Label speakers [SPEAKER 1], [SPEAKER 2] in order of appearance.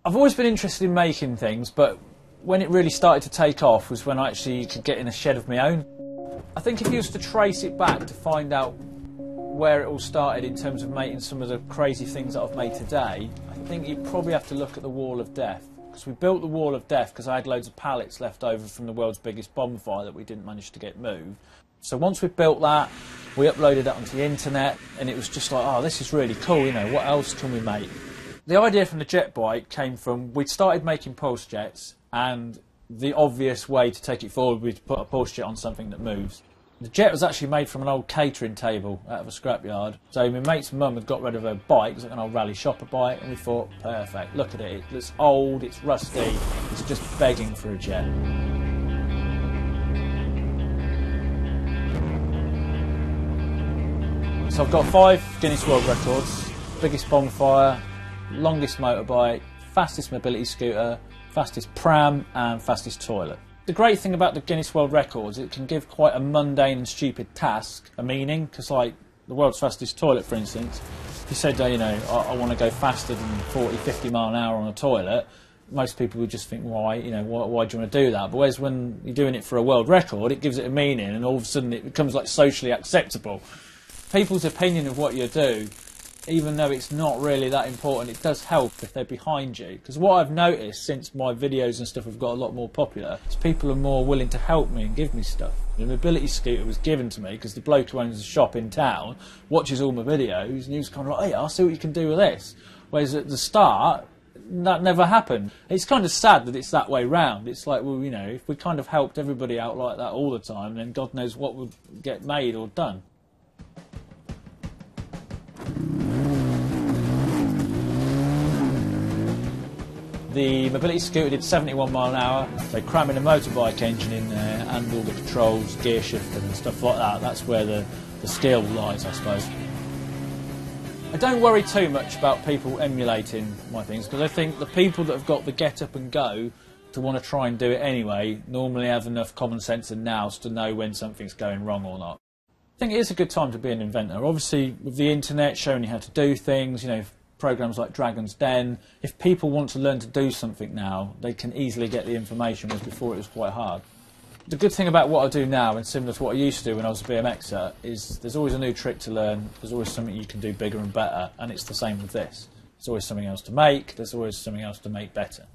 [SPEAKER 1] I've always been interested in making things, but when it really started to take off was when I actually could get in a shed of my own. I think if you was to trace it back to find out where it all started in terms of making some of the crazy things that I've made today, I think you'd probably have to look at the Wall of Death. Because we built the Wall of Death because I had loads of pallets left over from the world's biggest bonfire that we didn't manage to get moved. So once we built that, we uploaded it onto the internet, and it was just like, oh, this is really cool, you know, what else can we make? The idea from the jet bike came from, we'd started making pulse jets, and the obvious way to take it forward was to put a pulse jet on something that moves. The jet was actually made from an old catering table out of a scrapyard. So my mate's mum had got rid of her bike, it was like an old rally shopper bike, and we thought, perfect, look at it, it's old, it's rusty, it's just begging for a jet. So I've got 5 Guinness World Records: biggest bonfire, longest motorbike, fastest mobility scooter, fastest pram and fastest toilet. The great thing about the Guinness World Records, it can give quite a mundane and stupid task a meaning, because like the world's fastest toilet, for instance, if you said, you know, I want to go faster than 40, 50 mile an hour on a toilet, most people would just think, why, you know, why do you want to do that? But whereas when you're doing it for a world record, it gives it a meaning, and all of a sudden it becomes like socially acceptable. People's opinion of what you do, even though it's not really that important, it does help if they're behind you. Because what I've noticed since my videos and stuff have got a lot more popular is people are more willing to help me and give me stuff. The mobility scooter was given to me because the bloke who owns a shop in town watches all my videos, and he was kind of like, hey, I'll see what you can do with this. Whereas at the start, that never happened. It's kind of sad that it's that way round. It's like, well, you know, if we kind of helped everybody out like that all the time, then God knows what would get made or done. The mobility scooter did 71 mile an hour, so cramming a motorbike engine in there and all the controls, gear shifting and stuff like that, that's where the skill lies, I suppose. I don't worry too much about people emulating my things, because I think the people that have got the get up and go to want to try and do it anyway normally have enough common sense and nous to know when something's going wrong or not. I think it is a good time to be an inventor. Obviously, with the internet showing you how to do things, you know, programs like Dragon's Den, if people want to learn to do something now, they can easily get the information, whereas before it was quite hard. The good thing about what I do now, and similar to what I used to do when I was a BMXer, is there's always a new trick to learn, there's always something you can do bigger and better, and it's the same with this. There's always something else to make, there's always something else to make better.